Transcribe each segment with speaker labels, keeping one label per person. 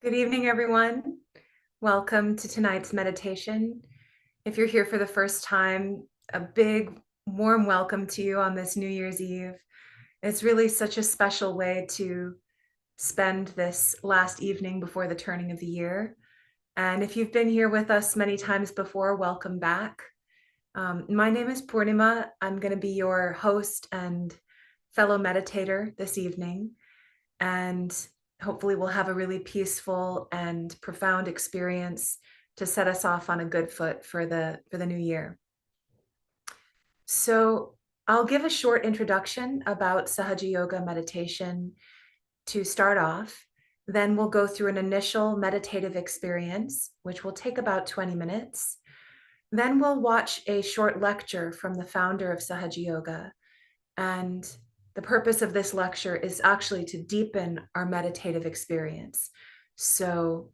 Speaker 1: Good evening, everyone. Welcome to tonight's meditation. If you're here for the first time, a big warm welcome to you on this New Year's Eve. It's really such a special way to spend this last evening before the turning of the year. And if you've been here with us many times before, welcome back. My name is Purnima. I'm going to be your host and fellow meditator this evening. And hopefully we'll have a really peaceful and profound experience to set us off on a good foot for the new year. So I'll give a short introduction about Sahaja Yoga meditation to start off. Then we'll go through an initial meditative experience, which will take about 20 minutes. Then we'll watch a short lecture from the founder of Sahaja Yoga. And the purpose of this lecture is actually to deepen our meditative experience. So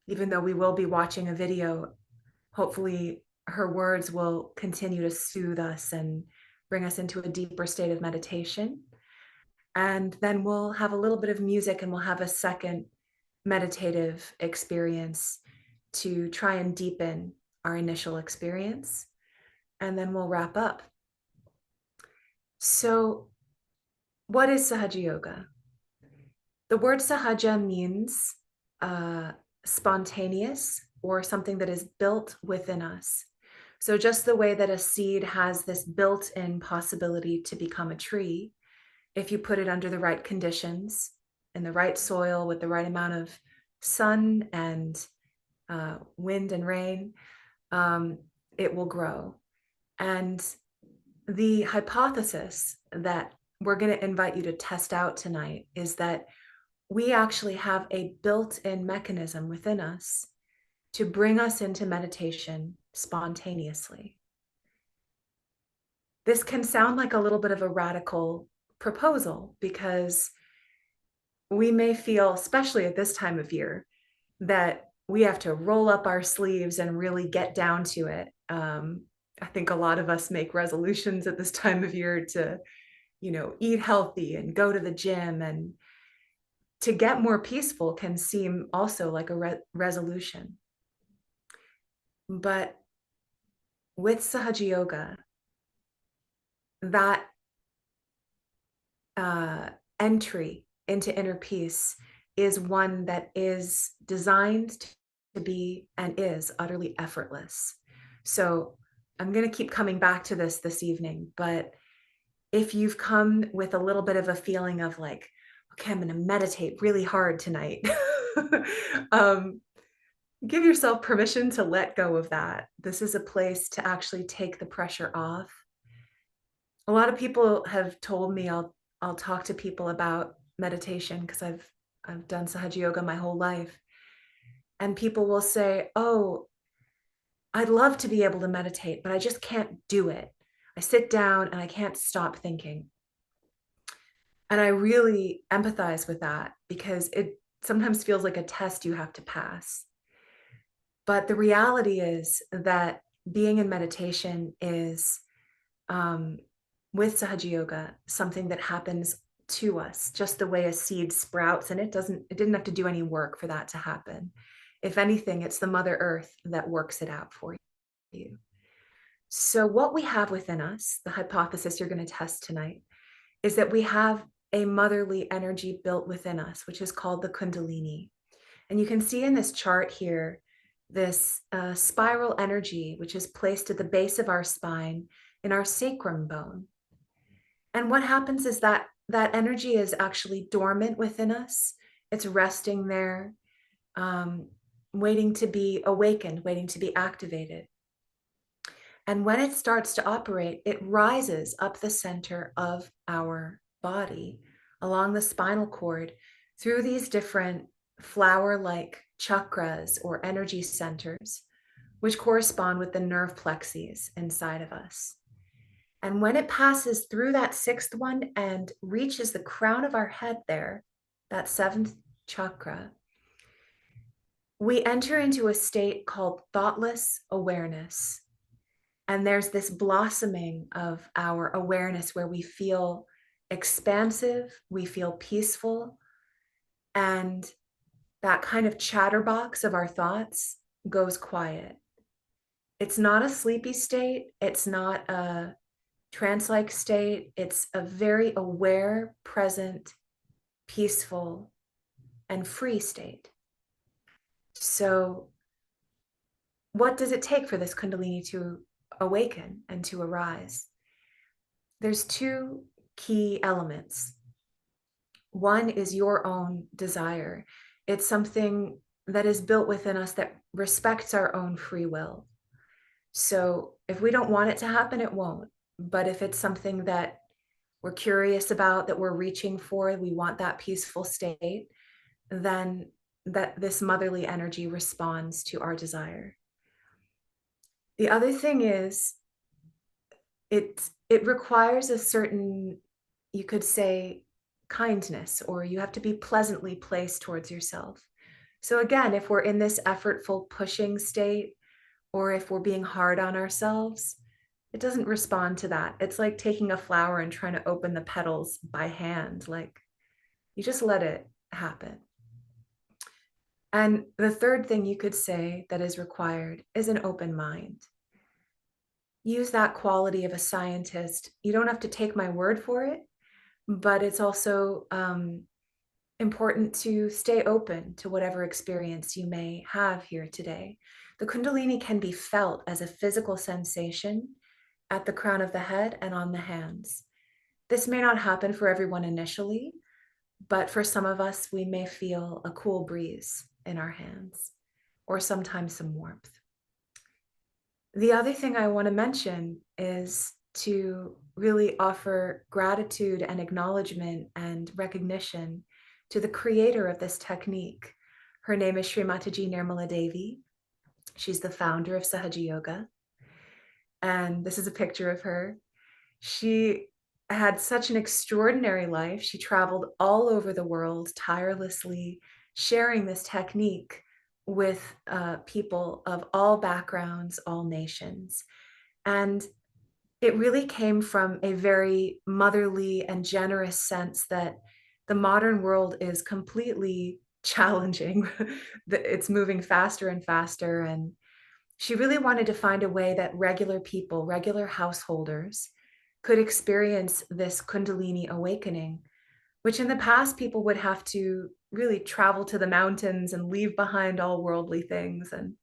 Speaker 1: even though we will be watching a video, hopefully her words will continue to soothe us and bring us into a deeper state of meditation. And then we'll have a little bit of music and we'll have a second meditative experience to try and deepen our initial experience. And then we'll wrap up. So, what is Sahaja Yoga? The word Sahaja means spontaneous or something that is built within us. So, just the way that a seed has this built in possibility to become a tree, if you put it under the right conditions, in the right soil, with the right amount of sun and wind and rain, it will grow. And the hypothesis that we're going to invite you to test out tonight is that we actually have a built-in mechanism within us to bring us into meditation spontaneously. This can sound like a little bit of a radical proposal because we may feel, especially at this time of year, that we have to roll up our sleeves and really get down to it. I think a lot of us make resolutions at this time of year to, eat healthy and go to the gym, and to get more peaceful can seem also like a resolution. But with Sahaja Yoga, that entry into inner peace is one that is designed to be and is utterly effortless. So I'm going to keep coming back to this evening, but if you've come with a little bit of a feeling of like, okay, I'm going to meditate really hard tonight, give yourself permission to let go of that. This is a place to actually take the pressure off. A lot of people have told me I'll talk to people about meditation because I've done Sahaja Yoga my whole life. And people will say, oh, I'd love to be able to meditate, but I just can't do it. I sit down and I can't stop thinking. And I really empathize with that because it sometimes feels like a test you have to pass. But the reality is that being in meditation is, with Sahaja Yoga, something that happens to us, just the way a seed sprouts, and it didn't have to do any work for that to happen. If anything, it's the Mother Earth that works it out for you. So what we have within us, the hypothesis you're going to test tonight, is that we have a motherly energy built within us, which is called the Kundalini. And you can see in this chart here, this spiral energy, which is placed at the base of our spine in our sacrum bone. And what happens is that that energy is actually dormant within us. It's resting there, waiting to be awakened, waiting to be activated. And when it starts to operate, it rises up the center of our body, along the spinal cord, through these different flower-like chakras or energy centers, which correspond with the nerve plexes inside of us. And when it passes through that sixth one and reaches the crown of our head there, that seventh chakra, we enter into a state called thoughtless awareness. And there's this blossoming of our awareness where we feel expansive, we feel peaceful, and that kind of chatterbox of our thoughts goes quiet. It's not a sleepy state. It's not a trance-like state. It's a very aware, present, peaceful, and free state. So what does it take for this Kundalini to awaken and to arise? There's two key elements. One is your own desire. It's something that is built within us that respects our own free will. So if we don't want it to happen, it won't. But if it's something that we're curious about, that we're reaching for, we want that peaceful state, then that this motherly energy responds to our desire. The other thing is it requires a certain, you could say, kindness, or you have to be pleasantly placed towards yourself. So again, if we're in this effortful pushing state, or if we're being hard on ourselves, it doesn't respond to that. It's like taking a flower and trying to open the petals by hand. Like, you just let it happen. And the third thing you could say that is required is an open mind. Use that quality of a scientist. You don't have to take my word for it, but it's also important to stay open to whatever experience you may have here today. The Kundalini can be felt as a physical sensation at the crown of the head and on the hands. This may not happen for everyone initially, but for some of us, we may feel a cool breeze in our hands, or sometimes some warmth. The other thing I want to mention is to really offer gratitude and acknowledgement and recognition to the creator of this technique. Her name is Shri Mataji Nirmala Devi. She's the founder of Sahaja Yoga. And this is a picture of her. She had such an extraordinary life. She traveled all over the world tirelessly, sharing this technique with people of all backgrounds, all nations. And it really came from a very motherly and generous sense that the modern world is completely challenging. It's moving faster and faster. And she really wanted to find a way that regular people, regular householders, could experience this Kundalini awakening, which in the past people would have to really travel to the mountains and leave behind all worldly things and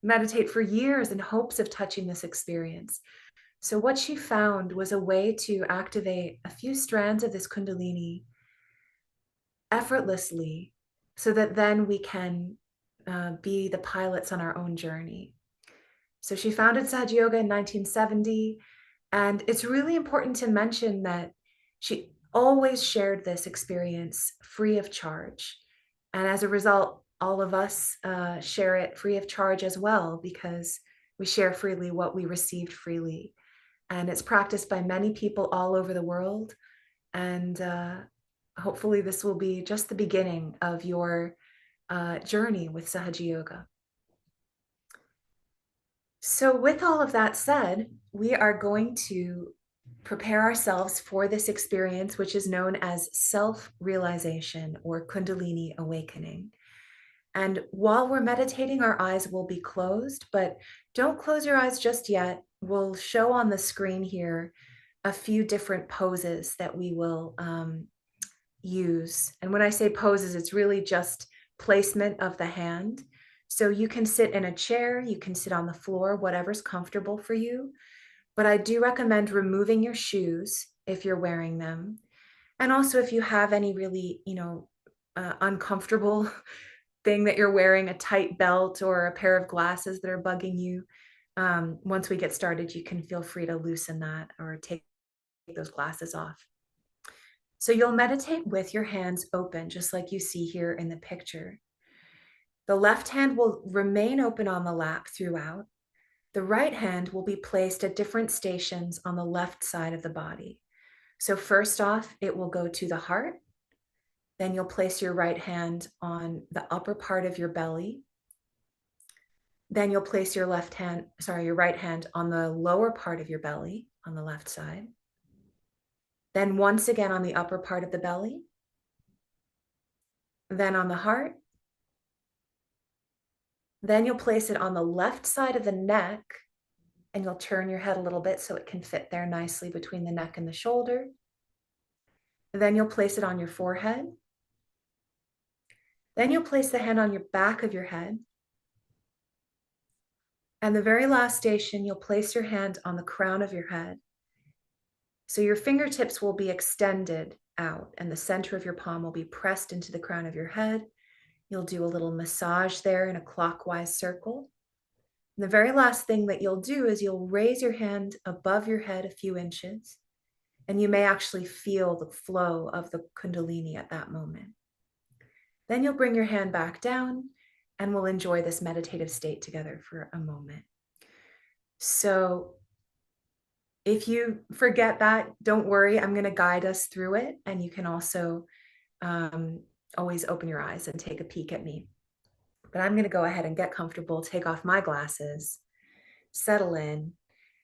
Speaker 1: meditate for years in hopes of touching this experience. So what she found was a way to activate a few strands of this Kundalini effortlessly so that then we can be the pilots on our own journey. So she founded Sahaja Yoga in 1970. And it's really important to mention that she always shared this experience free of charge. And as a result, all of us share it free of charge as well, because we share freely what we received freely. And it's practiced by many people all over the world. And hopefully this will be just the beginning of your journey with Sahaja Yoga. So with all of that said, we are going to prepare ourselves for this experience, which is known as self-realization or Kundalini awakening. And while we're meditating, our eyes will be closed, but don't close your eyes just yet. We'll show on the screen here a few different poses that we will use. And when I say poses, it's really just placement of the hand. So you can sit in a chair, you can sit on the floor, whatever's comfortable for you. But I do recommend removing your shoes if you're wearing them. And also if you have any really, uncomfortable thing that you're wearing, a tight belt or a pair of glasses that are bugging you, once we get started, you can feel free to loosen that or take those glasses off. So you'll meditate with your hands open, just like you see here in the picture. The left hand will remain open on the lap throughout. The right hand will be placed at different stations on the left side of the body. So first off, it will go to the heart. Then you'll place your right hand on the upper part of your belly. Then you'll place your right hand on the lower part of your belly on the left side. Then once again on the upper part of the belly. Then on the heart, Then you'll place it on the left side of the neck, and you'll turn your head a little bit so it can fit there nicely between the neck and the shoulder. Then you'll place it on your forehead. Then you'll place the hand on your back of your head. And the very last station, you'll place your hand on the crown of your head. So your fingertips will be extended out, and the center of your palm will be pressed into the crown of your head. You'll do a little massage there in a clockwise circle. And the very last thing that you'll do is you'll raise your hand above your head a few inches, and you may actually feel the flow of the Kundalini at that moment. Then you'll bring your hand back down, and we'll enjoy this meditative state together for a moment. So if you forget that, don't worry, I'm going to guide us through it, and you can also always open your eyes and take a peek at me. But I'm going to go ahead and get comfortable, take off my glasses, settle in.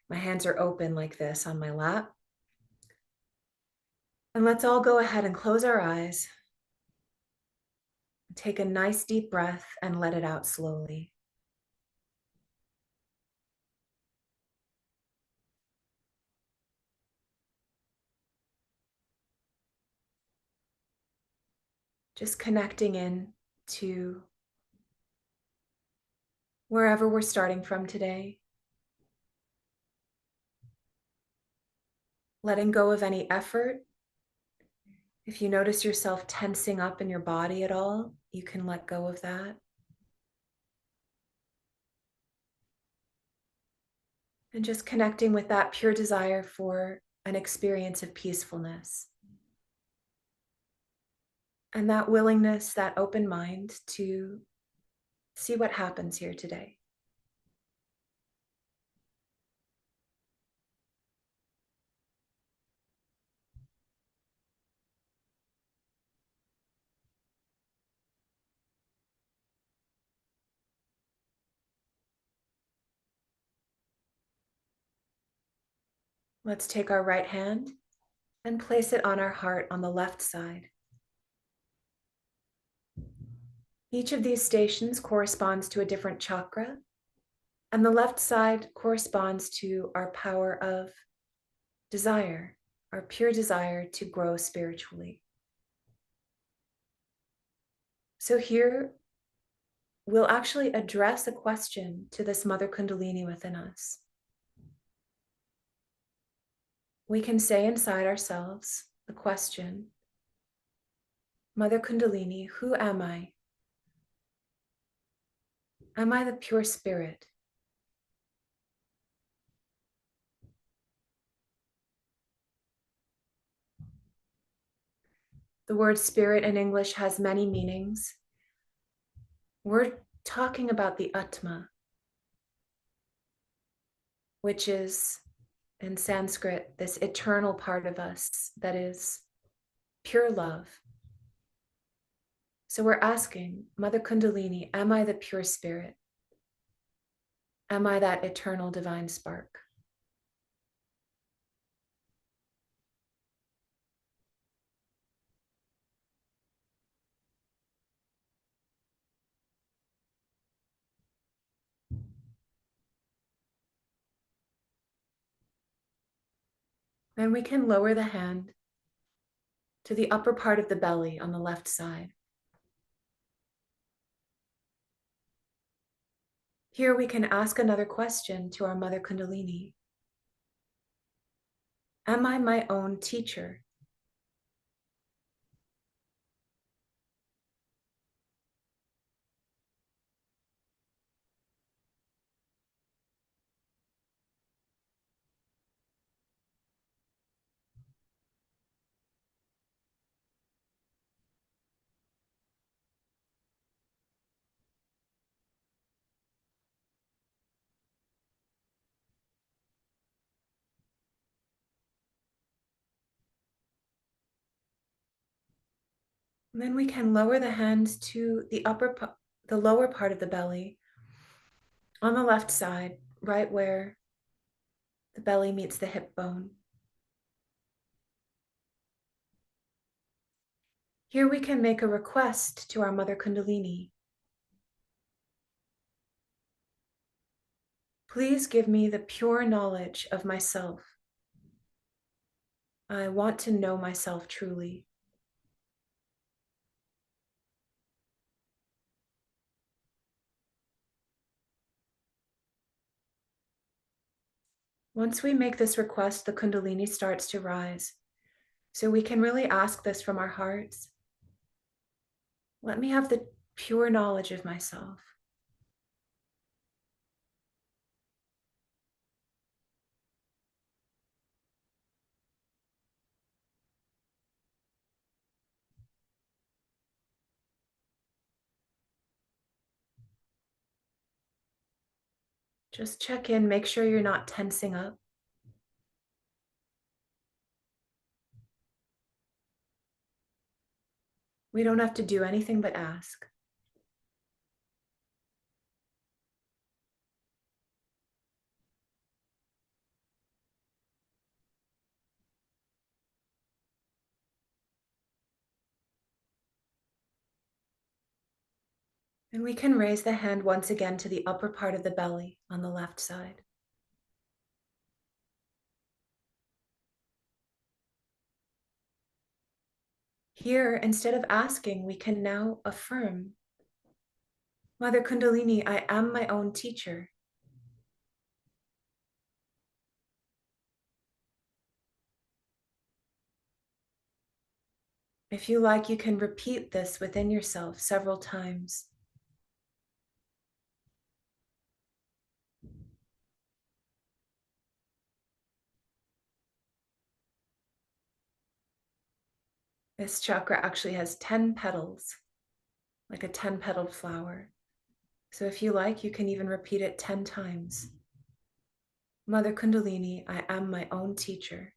Speaker 1: My hands are open like this on my lap. And let's all go ahead and close our eyes. Take a nice deep breath and let it out slowly. Just connecting in to wherever we're starting from today. Letting go of any effort. If you notice yourself tensing up in your body at all, you can let go of that. And just connecting with that pure desire for an experience of peacefulness. And that willingness, that open mind to see what happens here today. Let's take our right hand and place it on our heart on the left side. Each of these stations corresponds to a different chakra, and the left side corresponds to our power of desire, our pure desire to grow spiritually. So here, we'll actually address a question to this Mother Kundalini within us. We can say inside ourselves the question, Mother Kundalini, who am I? Am I the pure spirit? The word spirit in English has many meanings. We're talking about the Atma, which is in Sanskrit, this eternal part of us that is pure love. So we're asking, Mother Kundalini, am I the pure spirit? Am I that eternal divine spark? Then we can lower the hand to the upper part of the belly on the left side. Here we can ask another question to our Mother Kundalini. Am I my own teacher? And then we can lower the hand to the lower part of the belly on the left side, right where the belly meets the hip bone. Here we can make a request to our Mother Kundalini. Please give me the pure knowledge of myself. I want to know myself truly. Once we make this request, the Kundalini starts to rise. So we can really ask this from our hearts. Let me have the pure knowledge of myself. Just check in, make sure you're not tensing up. We don't have to do anything but ask. And we can raise the hand once again to the upper part of the belly on the left side. Here, instead of asking, we can now affirm. Mother Kundalini, I am my own teacher. If you like, you can repeat this within yourself several times. This chakra actually has 10 petals, like a 10-petaled flower. So if you like, you can even repeat it 10 times. Mother Kundalini, I am my own teacher.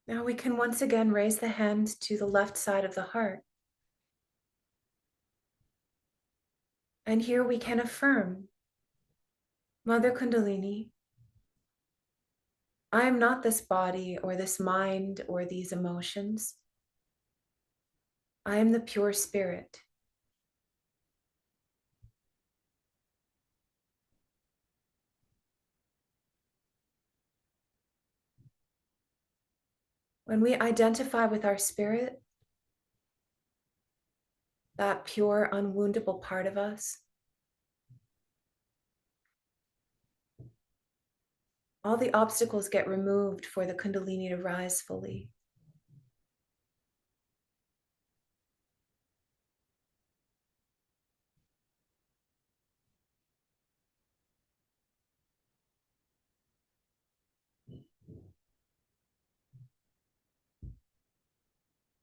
Speaker 1: Now we can once again raise the hand to the left side of the heart. And here we can affirm, Mother Kundalini, I am not this body or this mind or these emotions. I am the pure spirit. When we identify with our spirit, that pure, unwoundable part of us, all the obstacles get removed for the Kundalini to rise fully.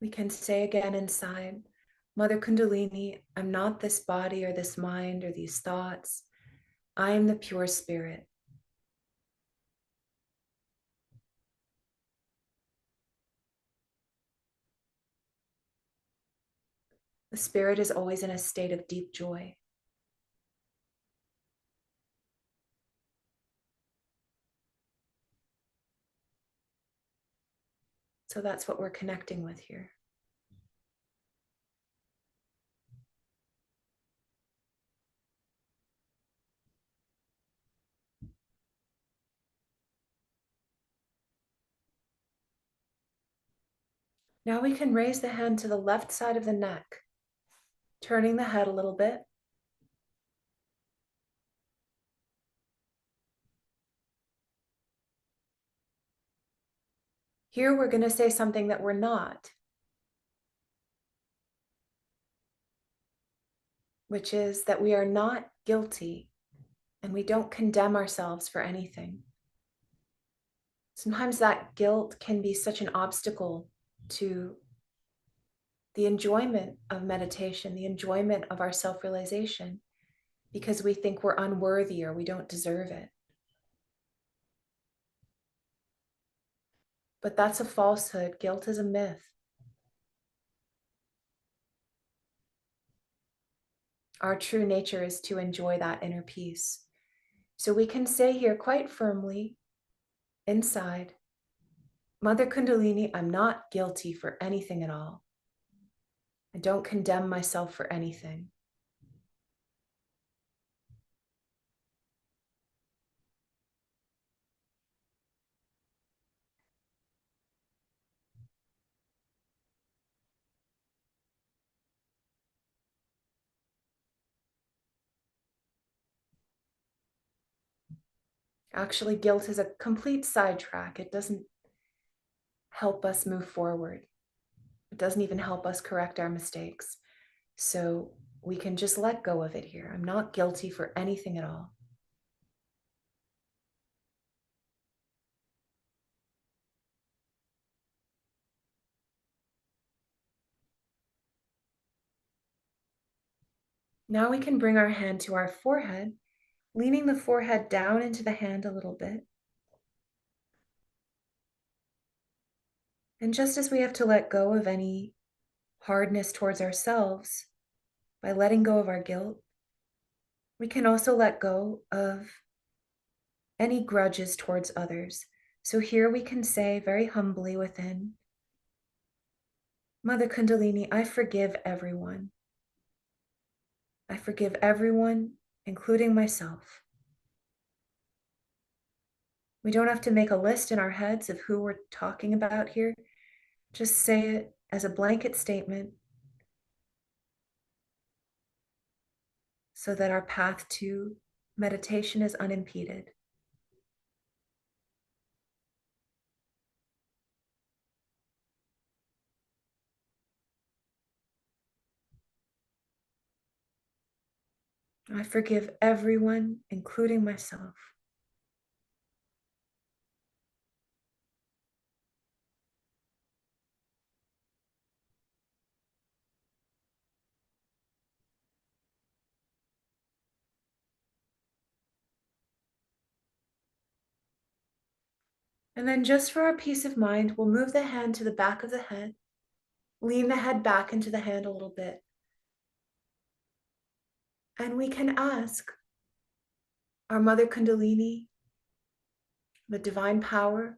Speaker 1: We can say again inside, Mother Kundalini, I'm not this body or this mind or these thoughts. I am the pure spirit. The spirit is always in a state of deep joy. So that's what we're connecting with here. Now we can raise the hand to the left side of the neck, turning the head a little bit. Here we're going to say something that we're not, which is that we are not guilty and we don't condemn ourselves for anything. Sometimes that guilt can be such an obstacle to the enjoyment of meditation, the enjoyment of our self-realization, because we think we're unworthy or we don't deserve it. But that's a falsehood. Guilt is a myth. Our true nature is to enjoy that inner peace. So we can say here quite firmly inside, Mother Kundalini, I'm not guilty for anything at all. I don't condemn myself for anything. Actually, guilt is a complete sidetrack. It doesn't help us move forward. It doesn't even help us correct our mistakes. So we can just let go of it here. I'm not guilty for anything at all. Now we can bring our hand to our forehead, leaning the forehead down into the hand a little bit. And just as we have to let go of any hardness towards ourselves by letting go of our guilt, we can also let go of any grudges towards others. So here we can say very humbly within, Mother Kundalini, I forgive everyone. I forgive everyone, including myself. We don't have to make a list in our heads of who we're talking about here. Just say it as a blanket statement so that our path to meditation is unimpeded. I forgive everyone, including myself. And then just for our peace of mind, we'll move the hand to the back of the head, lean the head back into the hand a little bit. And we can ask our Mother Kundalini, the divine power,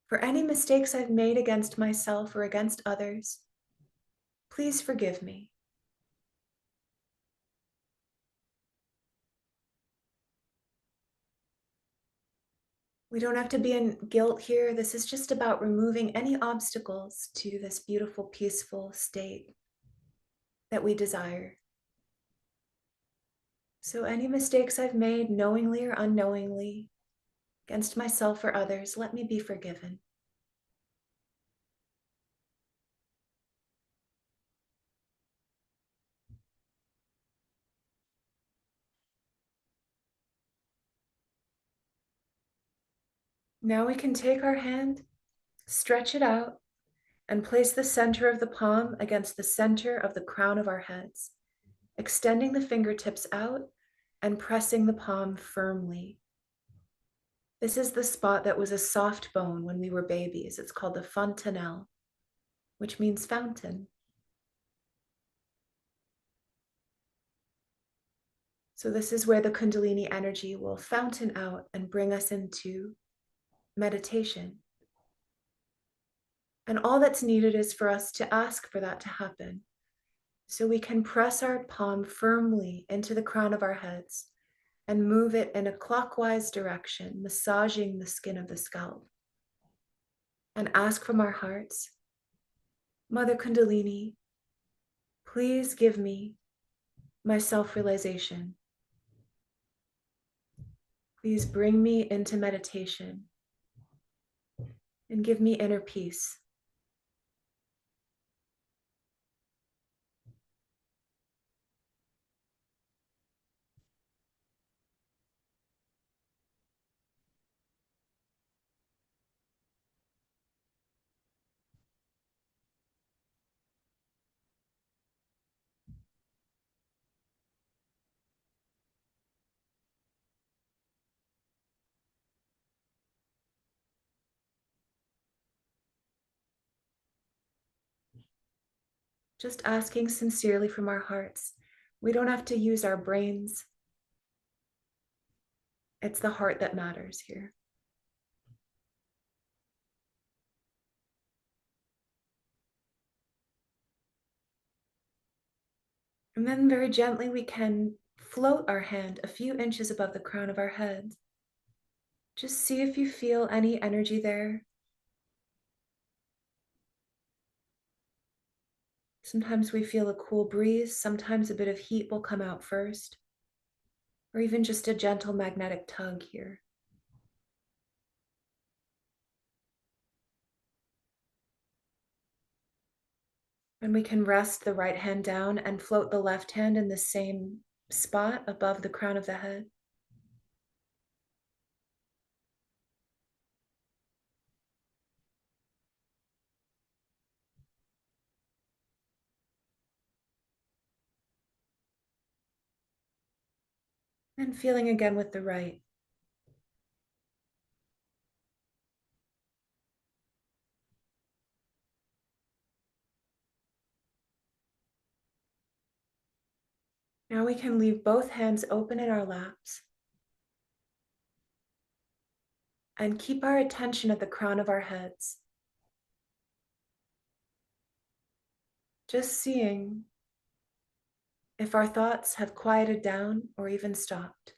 Speaker 1: for any mistakes I've made against myself or against others, please forgive me. We don't have to be in guilt here. This is just about removing any obstacles to this beautiful, peaceful state that we desire. So any mistakes I've made, knowingly or unknowingly, against myself or others, let me be forgiven. Now we can take our hand, stretch it out, and place the center of the palm against the center of the crown of our heads, extending the fingertips out and pressing the palm firmly. This is the spot that was a soft bone when we were babies. It's called the fontanelle, which means fountain. So this is where the Kundalini energy will fountain out and bring us into meditation. And all that's needed is for us to ask for that to happen. So we can press our palm firmly into the crown of our heads and move it in a clockwise direction, massaging the skin of the scalp. And ask from our hearts, Mother Kundalini, please give me my self-realization. Please bring me into meditation and give me inner peace. Just asking sincerely from our hearts. We don't have to use our brains. It's the heart that matters here. And then very gently, we can float our hand a few inches above the crown of our head. Just see if you feel any energy there. Sometimes we feel a cool breeze. Sometimes a bit of heat will come out first, or even just a gentle magnetic tug here. And we can rest the right hand down and float the left hand in the same spot above the crown of the head. And feeling again with the right. Now we can leave both hands open in our laps and keep our attention at the crown of our heads. Just seeing if our thoughts have quieted down or even stopped.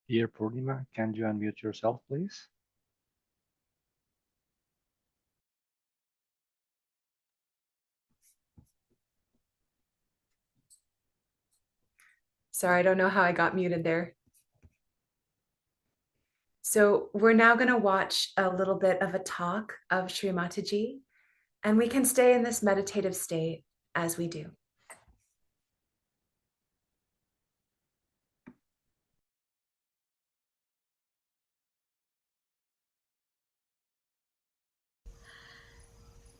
Speaker 2: Dear Purnima, can you unmute yourself, please?
Speaker 1: Sorry, I don't know how I got muted there. So we're now going to watch a little bit of a talk of Shri Mataji, and we can stay in this meditative state as we do.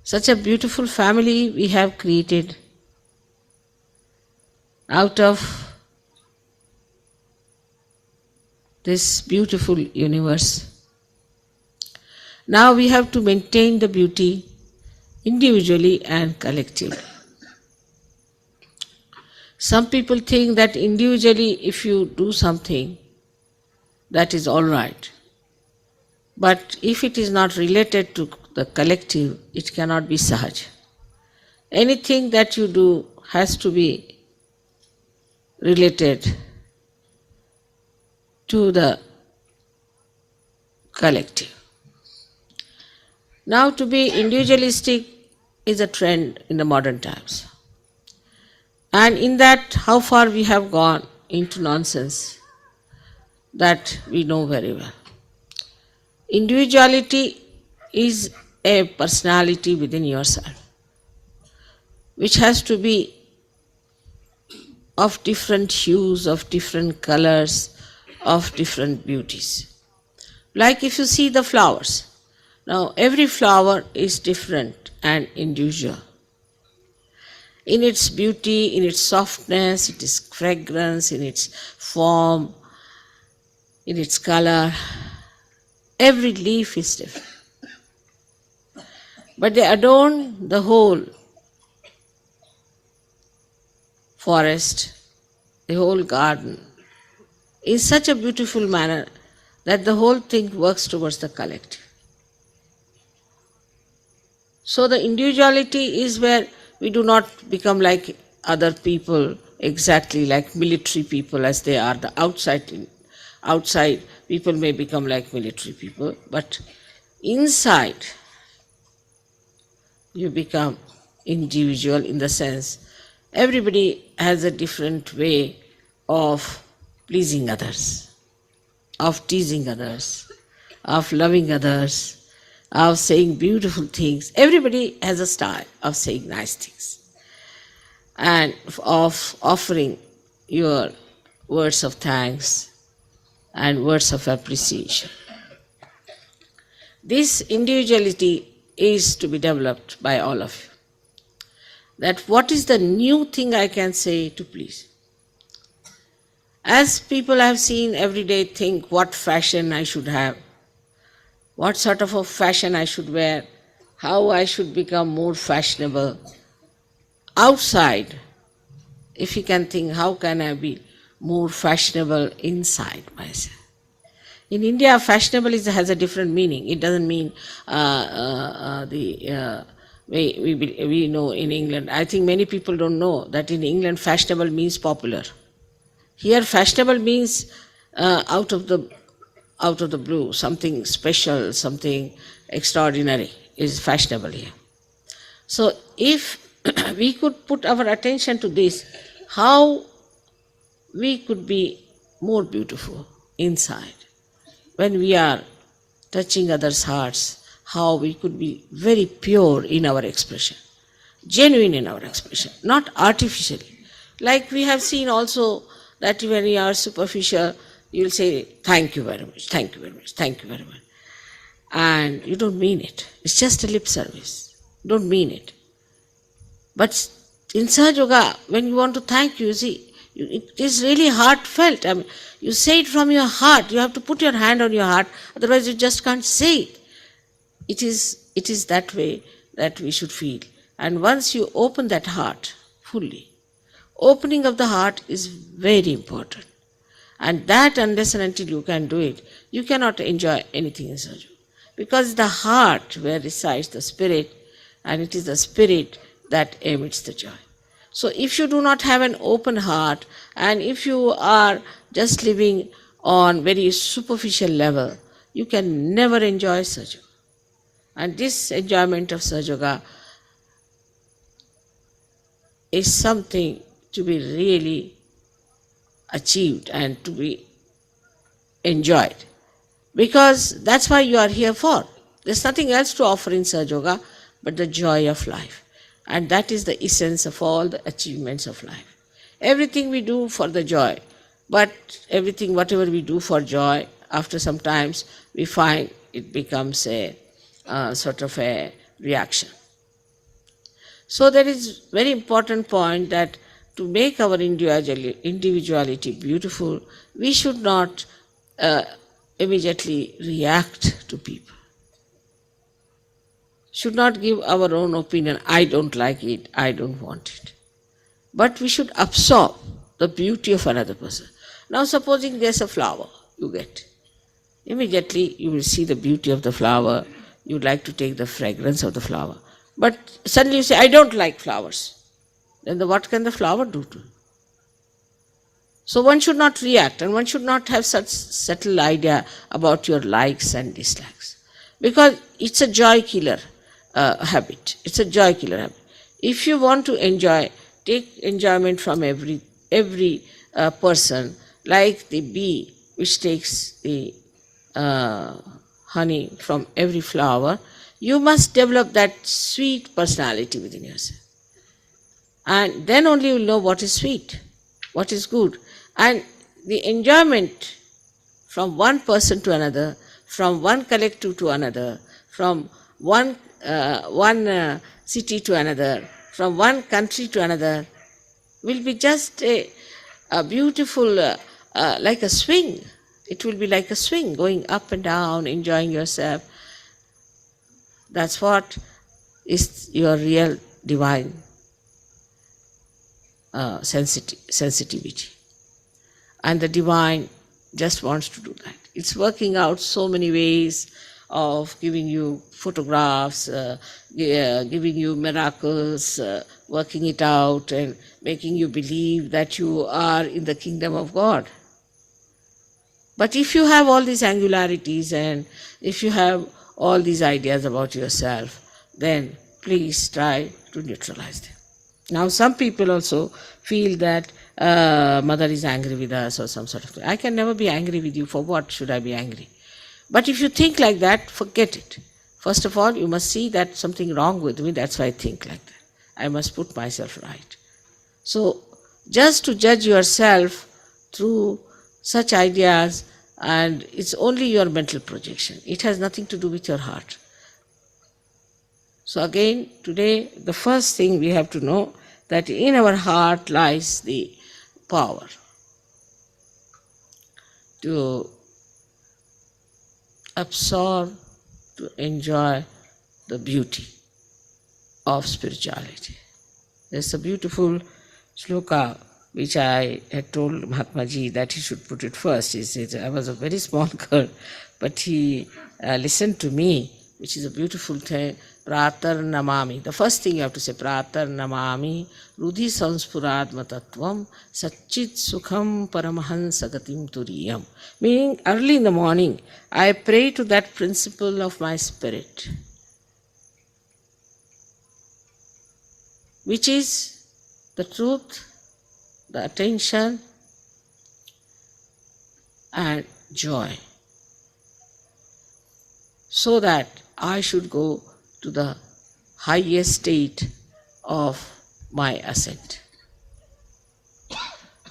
Speaker 3: Such a beautiful family we have created out of this beautiful universe. Now we have to maintain the beauty individually and collectively. Some people think that individually, if you do something, that is all right. But if it is not related to the collective, it cannot be Sahaja. Anything that you do has to be related to the collective. Now, to be individualistic is a trend in the modern times. And in that, how far we have gone into nonsense, that we know very well. Individuality is a personality within yourself, which has to be of different hues, of different colors, of different beauties. Like if you see the flowers, now every flower is different and individual. In its beauty, in its softness, in its fragrance, in its form, in its color, every leaf is different. But they adorn the whole forest, the whole garden, in such a beautiful manner that the whole thing works towards the collective. So the individuality is where we do not become like other people, exactly like military people as they are. The outside people may become like military people, but inside you become individual in the sense everybody has a different way of pleasing others, of teasing others, of loving others, of saying beautiful things. Everybody has a style of saying nice things and of offering your words of thanks and words of appreciation. This individuality is to be developed by all of you. That what is the new thing I can say to please? As people have seen every day, think what fashion I should have, what sort of a fashion I should wear, how I should become more fashionable. Outside, if you can think, how can I be more fashionable inside myself? In India, fashionable has a different meaning. It doesn't mean the way we know in England. I think many people don't know that in England, fashionable means popular. Here, fashionable means out of the blue, something special, something extraordinary is fashionable here. So, if we could put our attention to this, how we could be more beautiful inside. When we are touching others' hearts, how we could be very pure in our expression, genuine in our expression, not artificially. Like we have seen also that when you are superficial, you will say, thank you very much, thank you very much, thank you very much. And you don't mean it. It's just a lip service. You don't mean it. But in Sahaja Yoga, when you want to thank you, see, it is really heartfelt. I mean, you say it from your heart. You have to put your hand on your heart, otherwise you just can't say it. It is that way that we should feel. And once you open that heart fully, opening of the heart is very important. And that unless and until you can do it, you cannot enjoy anything in Sahaja Yoga. Because the heart where resides the spirit, and it is the spirit that emits the joy. So if you do not have an open heart, and if you are just living on very superficial level, you can never enjoy Sahaja Yoga. And this enjoyment of Sahaja Yoga is something to be really achieved and to be enjoyed. Because that's why you are here for. There's nothing else to offer in Sahaja Yoga but the joy of life. And that is the essence of all the achievements of life. Everything we do for the joy, but everything, whatever we do for joy, after some times we find it becomes a sort of a reaction. So there is very important point that to make our individuality beautiful, we should not immediately react to people. Should not give our own opinion, I don't like it, I don't want it. But we should absorb the beauty of another person. Now supposing there's a flower you get. Immediately you will see the beauty of the flower, you would like to take the fragrance of the flower. But suddenly you say, I don't like flowers. Then what can the flower do to you? So one should not react, and one should not have such subtle idea about your likes and dislikes. Because it's a joy killer habit. It's a joy killer habit. If you want to enjoy, take enjoyment from every person, like the bee which takes the honey from every flower. You must develop that sweet personality within yourself. And then only you will know what is sweet, what is good. And the enjoyment from one person to another, from one collective to another, from one city to another, from one country to another, will be just a beautiful, like a swing. It will be like a swing, going up and down, enjoying yourself. That's what is your real divine sensitivity. And the divine just wants to do that. It's working out so many ways of giving you photographs, giving you miracles, working it out and making you believe that you are in the kingdom of God. But if you have all these angularities and if you have all these ideas about yourself, then please try to neutralize them. Now some people also feel that mother is angry with us or some sort of thing. I can never be angry with you. For what should I be angry? But if you think like that, forget it. First of all, you must see that something wrong with me. That's why I think like that. I must put myself right. So just to judge yourself through such ideas, and it's only your mental projection. It has nothing to do with your heart. So again, today, the first thing we have to know that in our heart lies the power to absorb, to enjoy the beauty of spirituality. There's a beautiful sloka which I had told Mahatma Ji that he should put it first. He said, I was a very small girl, but he listened to me, which is a beautiful thing. Pratar namami. The first thing you have to say, Pratar namami rudhi sanspuradma tattvam satchit sukham paramahansa gatim turiyam. Meaning, early in the morning, I pray to that principle of my spirit, which is the truth, the attention and joy, so that I should go to the highest state of my ascent.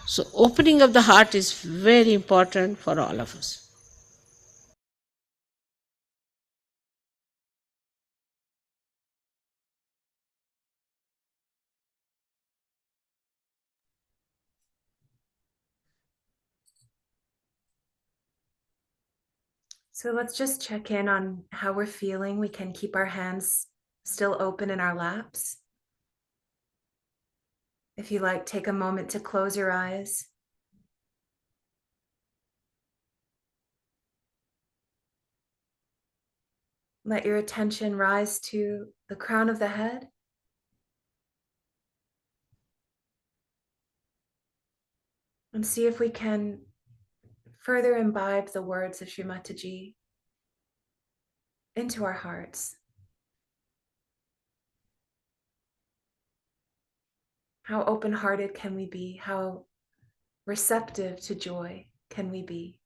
Speaker 3: So opening of the heart is very important for all of us.
Speaker 1: So let's just check in on how we're feeling. We can keep our hands still open in our laps. If you like, take a moment to close your eyes. Let your attention rise to the crown of the head. And see if we can further imbibe the words of Shri Mataji into our hearts. How open-hearted can we be? How receptive to joy can we be?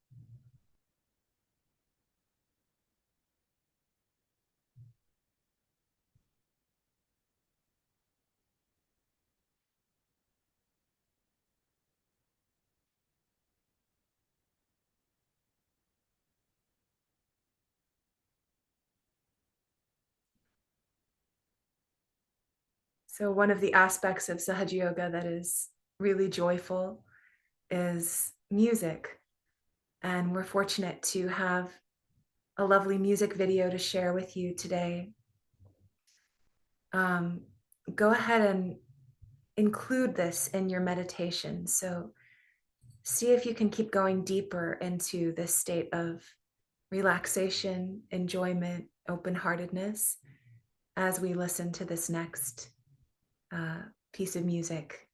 Speaker 1: So one of the aspects of Sahaja Yoga that is really joyful is music. And we're fortunate to have a lovely music video to share with you today. Go ahead and include this in your meditation. So see if you can keep going deeper into this state of relaxation, enjoyment, open-heartedness as we listen to this next piece of music.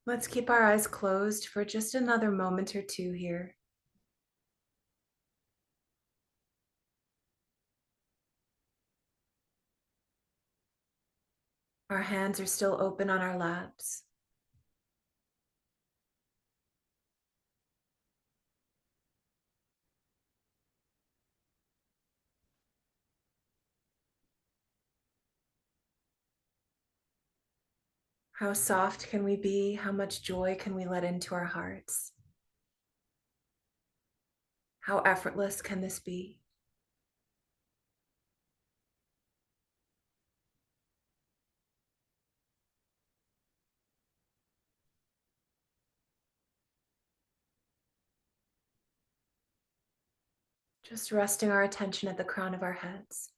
Speaker 1: Let's keep our eyes closed for just another moment or two here. Our hands are still open on our laps. How soft can we be? How much joy can we let into our hearts? How effortless can this be? Just resting our attention at the crown of our heads.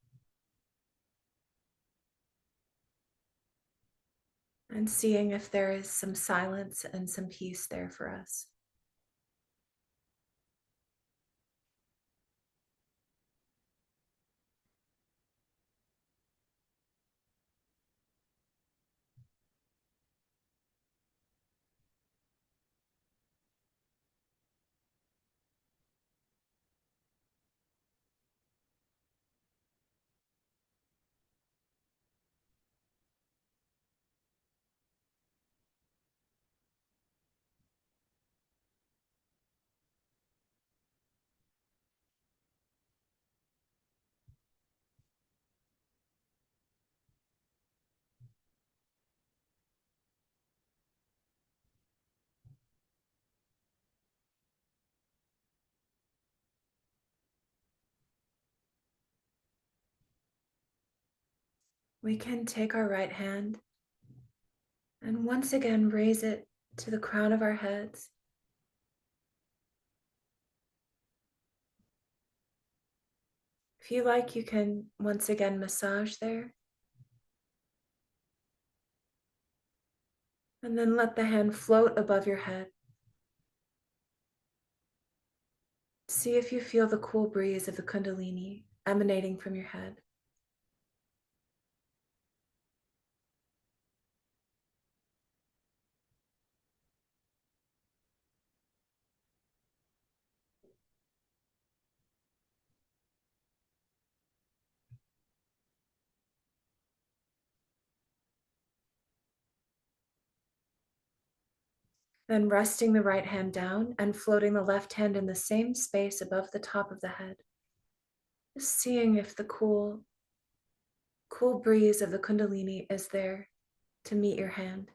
Speaker 1: And seeing if there is some silence and some peace there for us. We can take our right hand and once again raise it to the crown of our heads. If you like, you can once again massage there. And then let the hand float above your head. See if you feel the cool breeze of the Kundalini emanating from your head. Then resting the right hand down and floating the left hand in the same space above the top of the head. Just seeing if the cool breeze of the Kundalini is there to meet your hand.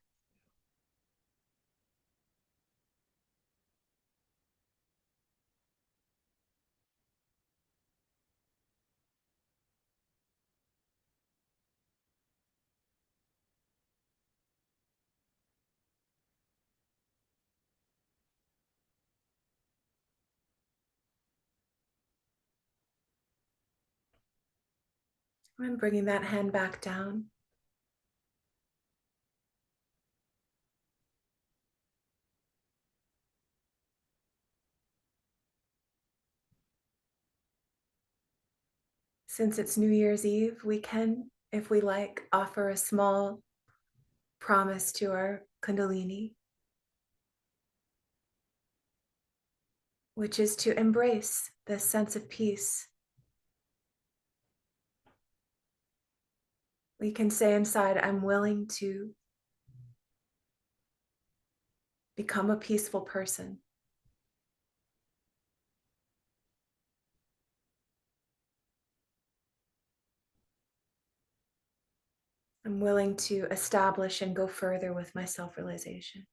Speaker 1: And bringing that hand back down. Since it's New Year's Eve, we can, if we like, offer a small promise to our Kundalini, which is to embrace this sense of peace. We can say inside, I'm willing to become a peaceful person. I'm willing to establish and go further with my self-realization.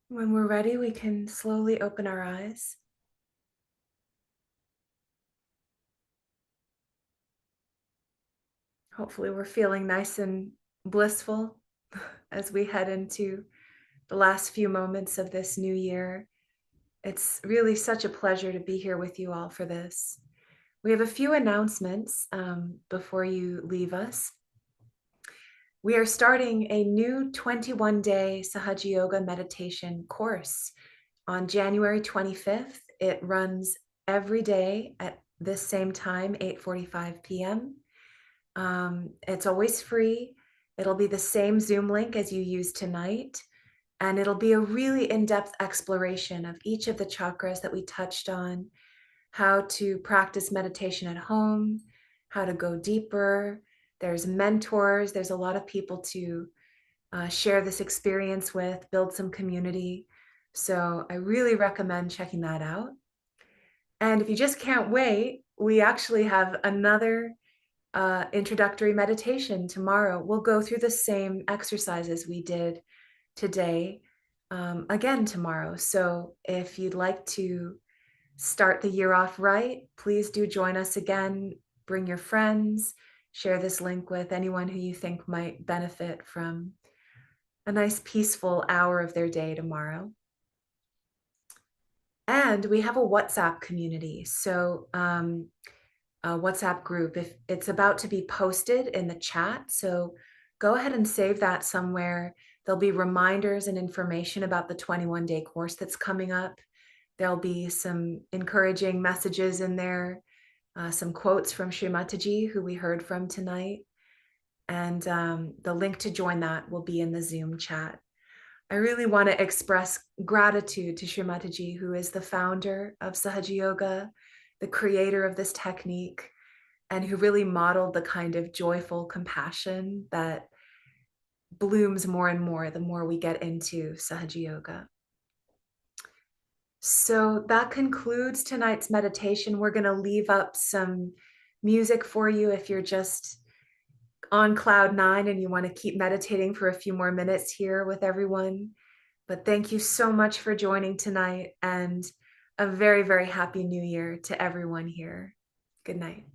Speaker 1: When we're ready, we can slowly open our eyes. Hopefully we're feeling nice and blissful as we head into the last few moments of this new year. It's really such a pleasure to be here with you all for this. We have a few announcements before you leave us. we are starting a new 21-day Sahaja Yoga meditation course on January 25th. It runs every day at this same time, 8:45 p.m. It's always free. It'll be the same Zoom link as you used tonight. And it'll be a really in-depth exploration of each of the chakras that we touched on, how to practice meditation at home, how to go deeper. There's mentors. There's a lot of people to share this experience with, build some community. So I really recommend checking that out. And if you just can't wait, we actually have another introductory meditation tomorrow. We'll go through the same exercises we did today again tomorrow. So if you'd like to start the year off right, please do join us again. Bring your friends, share this link with anyone who you think might benefit from a nice peaceful hour of their day tomorrow. And we have a WhatsApp community. So a WhatsApp group, if it's about to be posted in the chat. So go ahead and save that somewhere. There'll be reminders and information about the 21-day course that's coming up. There'll be some encouraging messages in there, some quotes from Shri Mataji, who we heard from tonight. And the link to join that will be in the Zoom chat. I really want to express gratitude to Shri Mataji, who is the founder of Sahaja Yoga, the creator of this technique, and who really modeled the kind of joyful compassion that blooms more and more the more we get into Sahaja Yoga. So that concludes tonight's meditation. We're going to leave up some music for you if you're just on cloud nine and you want to keep meditating for a few more minutes here with everyone. But thank you so much for joining tonight, and a very, very happy new year to everyone here. Good night.